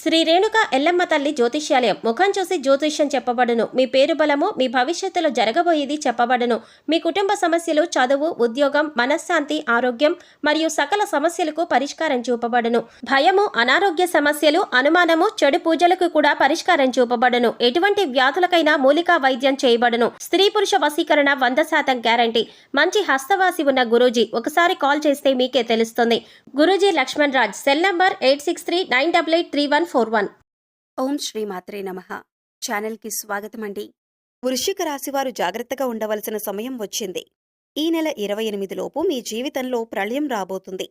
శ్రీ రేణుక ఎల్లమ్మ తల్లి జ్యోతిష్యాలయం. ముఖం చూసి జ్యోతిష్యం చెప్పబడును. మీ పేరు బలము, మీ భవిష్యత్తులో జరగబోయేది చెప్పబడును. మీ కుటుంబ సమస్యలు, చదువు, ఉద్యోగం, మనశ్శాంతి, ఆరోగ్యం మరియు సకల సమస్యలకు పరిష్కారం చూపబడును. భయము, అనారోగ్య సమస్యలు, అనుమానము, చెడు పూజలకు కూడా పరిష్కారం చూపబడును. ఎటువంటి వ్యాధులకైనా మూలికా వైద్యం చేయబడును. స్త్రీ పురుష వశీకరణ 100% గ్యారంటీ. మంచి హస్తవాసి ఉన్న గురూజీ. ఒకసారి కాల్ చేస్తే మీకే తెలుస్తుంది. గురూజీ లక్ష్మణ్ రాజ్. Cell number 8639883141. ఓం శ్రీ మాత్రే నమః. ఛానల్కి స్వాగతం అండి. వృశ్చిక రాశివారు జాగ్రత్తగా ఉండవలసిన సమయం వచ్చింది. ఈ నెల 28 లోపు మీ జీవితంలో ప్రళయం రాబోతుంది.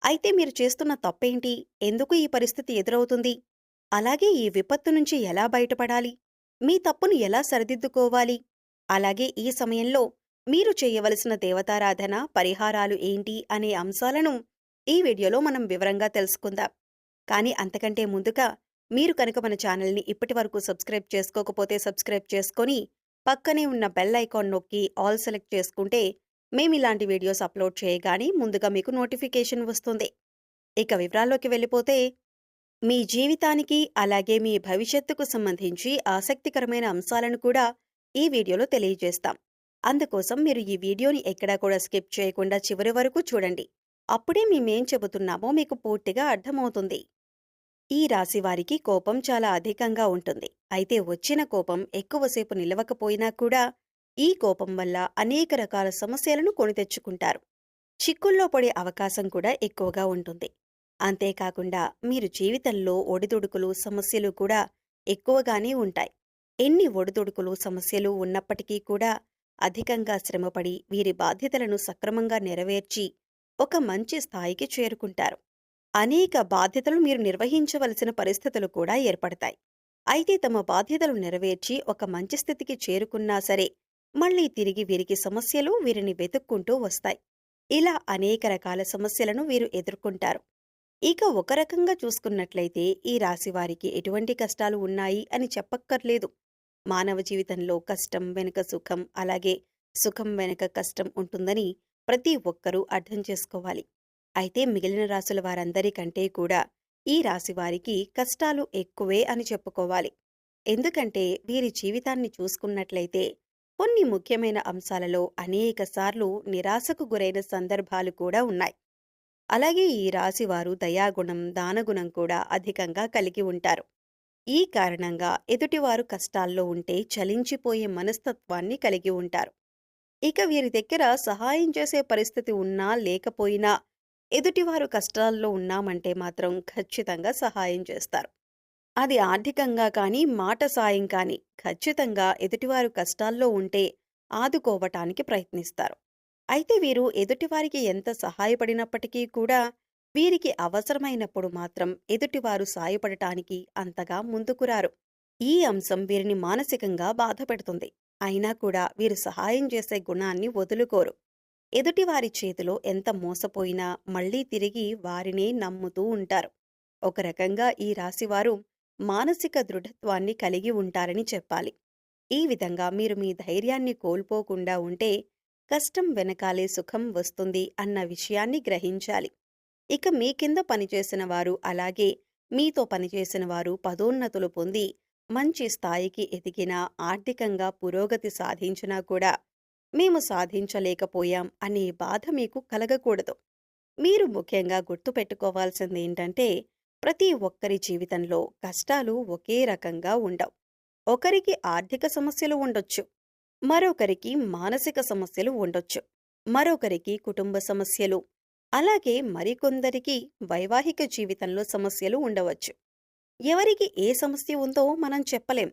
అయితే మీరు చేస్తున్న తప్పేంటి? ఎందుకు ఈ పరిస్థితి ఎదురవుతుంది? అలాగే ఈ విపత్తు నుంచి ఎలా బయటపడాలి? మీ తప్పును ఎలా సరిదిద్దుకోవాలి? అలాగే ఈ సమయంలో మీరు చేయవలసిన దేవతారాధన, పరిహారాలు ఏంటి అనే అంశాలను ఈ వీడియోలో మనం వివరంగా తెలుసుకుందాం. కానీ అంతకంటే ముందుగా మీరు కనుక మన ఛానల్ని ఇప్పటివరకు సబ్స్క్రైబ్ చేసుకోకపోతే సబ్స్క్రైబ్ చేసుకొని పక్కనే ఉన్న బెల్ ఐకాన్ నొక్కి ఆల్ సెలెక్ట్ చేసుకుంటే మేమిలాంటి వీడియోస్ అప్లోడ్ చేయగానే ముందుగా మీకు నోటిఫికేషన్ వస్తుంది. ఇక వివరాల్లోకి వెళ్ళిపోతే, మీ జీవితానికి అలాగే మీ భవిష్యత్తుకు సంబంధించి ఆసక్తికరమైన అంశాలను కూడా ఈ వీడియోలో తెలియజేస్తాం. అందుకోసం మీరు ఈ వీడియోని ఎక్కడా కూడా స్కిప్ చేయకుండా చివరి వరకు చూడండి. అప్పుడే మేమేం చెబుతున్నామో మీకు పూర్తిగా అర్థమవుతుంది. ఈ రాశివారికి కోపం చాలా అధికంగా ఉంటుంది. అయితే వచ్చిన కోపం ఎక్కువసేపు నిలవకపోయినా కూడా ఈ కోపం వల్ల అనేక రకాల సమస్యలను కొని తెచ్చుకుంటారు. చిక్కుల్లో పడే అవకాశం కూడా ఎక్కువగా ఉంటుంది. అంతేకాకుండా మీరు జీవితంలో ఒడిదుడుకులు, సమస్యలు కూడా ఎక్కువగానే ఉంటాయి. ఎన్ని ఒడిదుడుకులు, సమస్యలు ఉన్నప్పటికీ కూడా అధికంగా శ్రమపడి వీరి బాధ్యతలను సక్రమంగా నెరవేర్చి ఒక మంచి స్థాయికి చేరుకుంటారు. అనేక బాధ్యతలు మీరు నిర్వహించవలసిన పరిస్థితులు కూడా ఏర్పడతాయి. అయితే తమ బాధ్యతలు నెరవేర్చి ఒక మంచి స్థితికి చేరుకున్నా సరే మళ్లీ తిరిగి వీరికి సమస్యలు వీరిని వెతుక్కుంటూ వస్తాయి. ఇలా అనేక రకాల సమస్యలను వీరు ఎదుర్కొంటారు. ఇక ఒక రకంగా చూసుకున్నట్లయితే ఈ రాశివారికి ఎటువంటి కష్టాలు ఉన్నాయి అని చెప్పక్కర్లేదు. మానవ జీవితంలో కష్టం వెనుక సుఖం, అలాగే సుఖం వెనుక కష్టం ఉంటుందని ప్రతి ఒక్కరూ అర్థం చేసుకోవాలి. అయితే మిగిలిన రాశుల వారందరికంటే కూడా ఈ రాశివారికి కష్టాలు ఎక్కువే అని చెప్పుకోవాలి. ఎందుకంటే వీరి జీవితాన్ని చూసుకున్నట్లయితే కొన్ని ముఖ్యమైన అంశాలలో అనేకసార్లు నిరాశకు గురైన సందర్భాలు కూడా ఉన్నాయి. అలాగే ఈ రాశివారు దయాగుణం, దానగుణం కూడా అధికంగా కలిగి ఉంటారు. ఈ కారణంగా ఎదుటివారు కష్టాల్లో ఉంటే చలించిపోయే మనస్తత్వాన్ని కలిగి ఉంటారు. ఇక వీరి దగ్గర సహాయం చేసే పరిస్థితి ఉన్నా లేకపోయినా ఎదుటివారు కష్టాల్లో ఉన్నామంటే మాత్రం ఖచ్చితంగా సహాయం చేస్తారు. అది ఆర్థికంగా కానీ, మాట సాయం కానీ ఖచ్చితంగా ఎదుటివారు కష్టాల్లో ఉంటే ఆదుకోవటానికి ప్రయత్నిస్తారు. అయితే వీరు ఎదుటివారికి ఎంత సహాయపడినప్పటికీ కూడా వీరికి అవసరమైనప్పుడు మాత్రం ఎదుటివారు సాయపడటానికి అంతగా ముందుకురారు. ఈ అంశం వీరిని మానసికంగా బాధపెడుతుంది. అయినా కూడా వీరు సహాయం చేసే గుణాన్ని వదులుకోరు. ఎదుటివారి చేతిలో ఎంత మోసపోయినా మళ్లీ తిరిగి వారినే నమ్ముతూ ఉంటారు. ఒక రకంగా ఈ రాశివారు మానసిక దృఢత్వాన్ని కలిగి ఉంటారని చెప్పాలి. ఈ విధంగా మీరు మీ ధైర్యాన్ని కోల్పోకుండా ఉంటే కష్టం వెనకాలే సుఖం వస్తుంది అన్న విషయాన్ని గ్రహించాలి. ఇక మీ కింద పనిచేసిన వారు, అలాగే మీతో పనిచేసిన వారు పదోన్నతులు పొంది మంచి స్థాయికి ఎదిగినా, ఆర్థికంగా పురోగతి సాధించినా కూడా మేము సాధించలేకపోయాం అనే బాధ మీకు కలగకూడదు. మీరు ముఖ్యంగా గుర్తుపెట్టుకోవాల్సిందేంటంటే, ప్రతి ఒక్కరి జీవితంలో కష్టాలు ఒకే రకంగా ఉండవు. ఒకరికి ఆర్థిక సమస్యలు ఉండొచ్చు, మరొకరికి మానసిక సమస్యలు ఉండొచ్చు, మరొకరికి కుటుంబ సమస్యలు, అలాగే మరికొందరికి వైవాహిక జీవితంలో సమస్యలు ఉండవచ్చు. ఎవరికి ఏ సమస్య ఉందో మనం చెప్పలేం.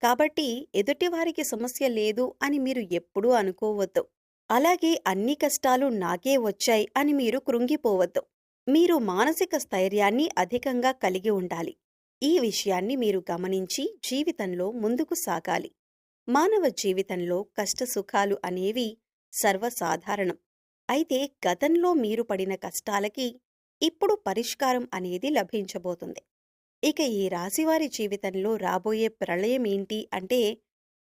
కాబట్టి ఎదుటివారికి సమస్య లేదు అని మీరు ఎప్పుడూ అనుకోవద్దు. అలాగే అన్ని కష్టాలు నాకే వచ్చాయి అని మీరు కృంగిపోవద్దు. మీరు మానసిక స్థైర్యాన్ని అధికంగా కలిగి ఉండాలి. ఈ విషయాన్ని మీరు గమనించి జీవితంలో ముందుకు సాగాలి. మానవ జీవితంలో కష్టసుఖాలు అనేవి సర్వసాధారణం. అయితే గతంలో మీరు పడిన కష్టాలకి ఇప్పుడు పరిష్కారం అనేది లభించబోతుంది. ఇక ఈ రాశివారి జీవితంలో రాబోయే ప్రళయం ఏంటి అంటే,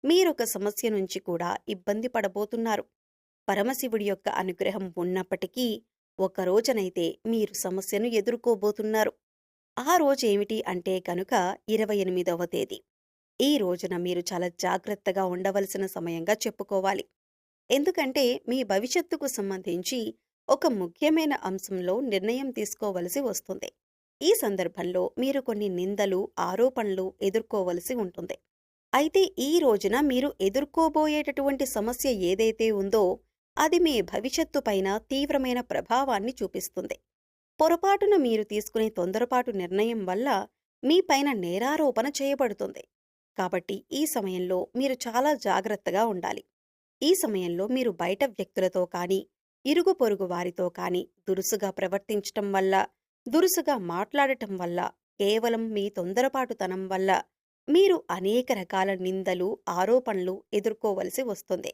మీరొక సమస్య నుంచి కూడా ఇబ్బంది పడబోతున్నారు. పరమశివుడి యొక్క అనుగ్రహం ఉన్నప్పటికీ ఒకరోజనైతే మీరు సమస్యను ఎదుర్కోబోతున్నారు. ఆ రోజేమిటి అంటే కనుక 28వ తేదీ. ఈ రోజున మీరు చాలా జాగ్రత్తగా ఉండవలసిన సమయంగా చెప్పుకోవాలి. ఎందుకంటే మీ భవిష్యత్తుకు సంబంధించి ఒక ముఖ్యమైన అంశంలో నిర్ణయం తీసుకోవలసి వస్తుంది. ఈ సందర్భంలో మీరు కొన్ని నిందలు, ఆరోపణలు ఎదుర్కోవలసి ఉంటుంది. అయితే ఈ రోజున మీరు ఎదుర్కోబోయేటటువంటి సమస్య ఏదైతే ఉందో అది మీ భవిష్యత్తు పైన తీవ్రమైన ప్రభావాన్ని చూపిస్తుంది. పొరపాటున మీరు తీసుకునే తొందరపాటు నిర్ణయం వల్ల మీ పైన నేరారోపణ చేయబడుతుంది. కాబట్టి ఈ సమయంలో మీరు చాలా జాగ్రత్తగా ఉండాలి. ఈ సమయంలో మీరు బయట వ్యక్తులతో కానీ, ఇరుగు పొరుగు వారితో కానీ దురుసుగా ప్రవర్తించటం వల్ల, దురుసుగా మాట్లాడటం వల్ల, కేవలం మీ తొందరపాటుతనం వల్ల మీరు అనేక రకాల నిందలు, ఆరోపణలు ఎదుర్కోవలసి వస్తుంది.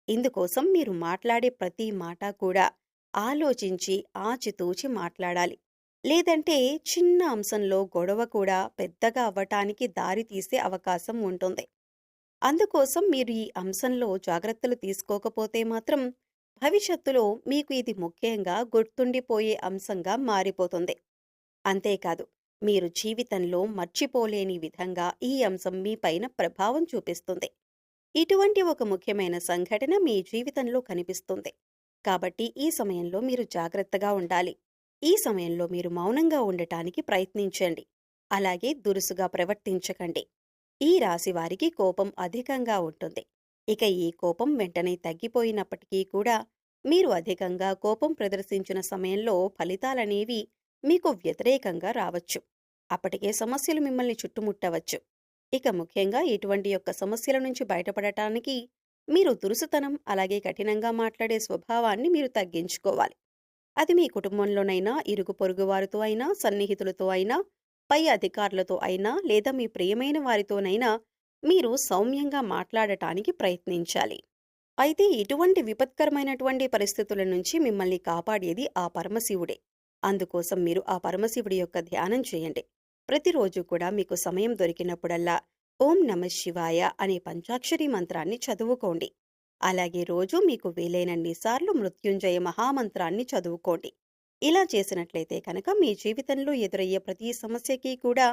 ఇందుకోసం మీరు మాట్లాడే ప్రతి మాట కూడా ఆలోచించి, ఆచితూచి మాట్లాడాలి. లేదంటే చిన్న అంశంలో గొడవ కూడా పెద్దగా అవ్వటానికి దారి తీసే అవకాశం ఉంటుంది. అందుకోసం మీరు ఈ అంశంలో జాగ్రత్తలు తీసుకోకపోతే మాత్రం భవిష్యత్తులో మీకు ఇది ముఖ్యంగా గుర్తుండిపోయే అంశంగా మారిపోతుంది. అంతేకాదు, మీరు జీవితంలో మర్చిపోలేని విధంగా ఈ అంశం మీ పైన ప్రభావం చూపిస్తుంది. ఇటువంటి ఒక ముఖ్యమైన సంఘటన మీ జీవితంలో కనిపిస్తుంది. కాబట్టి ఈ సమయంలో మీరు జాగ్రత్తగా ఉండాలి. ఈ సమయంలో మీరు మౌనంగా ఉండటానికి ప్రయత్నించండి. అలాగే దురుసుగా ప్రవర్తించకండి. ఈ రాశి వారికి కోపం అధికంగా ఉంటుంది. ఇక ఈ కోపం వెంటనే తగ్గిపోయినప్పటికీ కూడా మీరు అధికంగా కోపం ప్రదర్శించిన సమయంలో ఫలితాలనేవి మీకు వ్యతిరేకంగా రావచ్చు. అప్పటికే సమస్యలు మిమ్మల్ని చుట్టుముట్టవచ్చు. ఇక ముఖ్యంగా ఇటువంటి యొక్క సమస్యల నుంచి బయటపడటానికి మీరు దురుసుతనం అలాగే కఠినంగా మాట్లాడే స్వభావాన్ని మీరు తగ్గించుకోవాలి. అది మీ కుటుంబంలోనైనా, ఇరుగు పొరుగు వారితో అయినా, సన్నిహితులతో అయినా, పై అధికారులతో అయినా లేదా మీ ప్రియమైన వారితోనైనా మీరు సౌమ్యంగా మాట్లాడటానికి ప్రయత్నించాలి. అయితే ఇటువంటి విపత్కరమైనటువంటి పరిస్థితుల నుంచి మిమ్మల్ని కాపాడేది ఆ పరమశివుడే. అందుకోసం మీరు ఆ పరమశివుడి యొక్క ధ్యానం చేయండి. ప్రతిరోజు కూడా మీకు సమయం దొరికినప్పుడల్లా ఓం నమః శివాయ అనే పంచాక్షరి మంత్రాన్ని చదువుకోండి. అలాగే రోజు మీకు వీలైనన్నిసార్లు మృత్యుంజయ మహామంత్రాన్ని చదువుకోండి. ఇలా చేసినట్లయితే కనుక మీ జీవితంలో ఎదురయ్యే ప్రతి సమస్యకి కూడా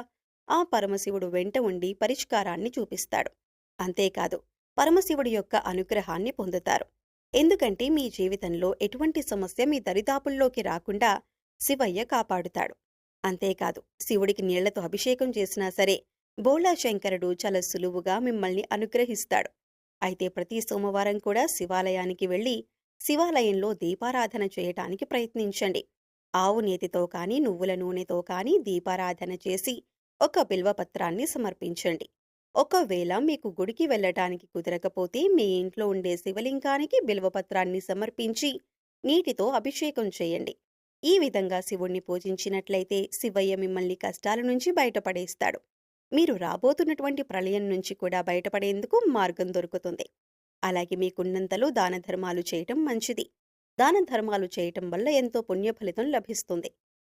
ఆ పరమశివుడు వెంట ఉండి పరిష్కారాన్ని చూపిస్తాడు. అంతేకాదు, పరమశివుడి యొక్క అనుగ్రహాన్ని పొందుతారు. ఎందుకంటే మీ జీవితంలో ఎటువంటి సమస్య మీ దరిదాపుల్లోకి రాకుండా శివయ్య కాపాడుతాడు. అంతేకాదు, శివుడికి నీళ్లతో అభిషేకం చేసినా సరే బోళా శంకరుడు చాలా సులువుగా మిమ్మల్ని అనుగ్రహిస్తాడు. అయితే ప్రతి సోమవారం కూడా శివాలయానికి వెళ్లి శివాలయంలో దీపారాధన చేయటానికి ప్రయత్నించండి. ఆవు నేతితో కానీ, నువ్వుల నూనెతో కానీ దీపారాధన చేసి ఒక బిల్వపత్రాన్ని సమర్పించండి. ఒకవేళ మీకు గుడికి వెళ్ళటానికి కుదరకపోతే మీ ఇంట్లో ఉండే శివలింగానికి బిల్వపత్రాన్ని సమర్పించి నీటితో అభిషేకం చేయండి. ఈ విధంగా శివుణ్ణి పూజించినట్లయితే శివయ్య మిమ్మల్ని కష్టాల నుంచి బయటపడేస్తాడు. మీరు రాబోతున్నటువంటి ప్రళయం నుంచి కూడా బయటపడేందుకు మార్గం దొరుకుతుంది. అలాగే మీకున్నంతలో దాన ధర్మాలు చేయటం మంచిది. దాన ధర్మాలు చేయటం వల్ల ఎంతో పుణ్య ఫలితం లభిస్తుంది.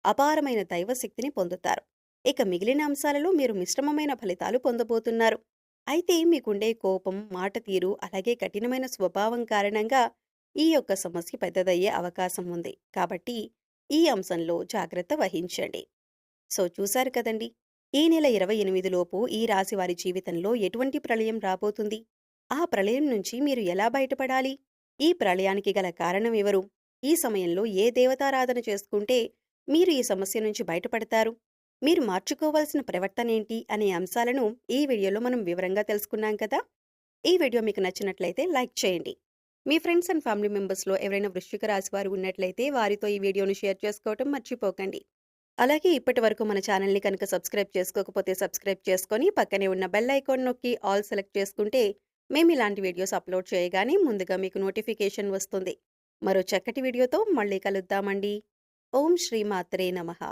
అపారమైన దైవశక్తిని పొందుతారు. ఇక మిగిలిన అంశాలలో మీరు మిశ్రమమైన ఫలితాలు పొందబోతున్నారు. అయితే మీకుండే కోపం, మాట తీరు అలాగే కఠినమైన స్వభావం కారణంగా ఈ యొక్క సమస్య పెద్దదయ్యే అవకాశం ఉంది. కాబట్టి ఈ అంశంలో జాగ్రత్త వహించండి. సో చూశారు కదండి, ఈ నెల 28 లోపు ఈ రాశి వారి జీవితంలో ఎటువంటి ప్రళయం రాబోతుంది, ఆ ప్రళయం నుంచి మీరు ఎలా బయటపడాలి, ఈ ప్రళయానికి గల కారణం ఎవరు, ఈ సమయంలో ఏ దేవతారాధన చేసుకుంటే మీరు ఈ సమస్య నుంచి బయటపడతారు, మీరు మార్చుకోవాల్సిన ప్రవర్తనేంటి అనే అంశాలను ఈ వీడియోలో మనం వివరంగా తెలుసుకున్నాం కదా. ఈ వీడియో మీకు నచ్చినట్లయితే లైక్ చేయండి. మీ ఫ్రెండ్స్ అండ్ ఫ్యామిలీ మెంబర్స్లో ఎవరైనా వృశ్చిక రాశి వారు ఉన్నట్లయితే వారితో ఈ వీడియోను షేర్ చేసుకోవటం మర్చిపోకండి. అలాగే ఇప్పటి వరకు మన ఛానల్ని కనుక సబ్స్క్రైబ్ చేసుకోకపోతే సబ్స్క్రైబ్ చేసుకొని పక్కనే ఉన్న బెల్ ఐకాన్ నొక్కి ఆల్ సెలెక్ట్ చేసుకుంటే మేము ఇలాంటి వీడియోస్ అప్లోడ్ చేయగానే ముందుగా మీకు నోటిఫికేషన్ వస్తుంది. మరో చక్కటి వీడియోతో మళ్ళీ కలుద్దామండి. ఓం శ్రీ మాత్రే నమః.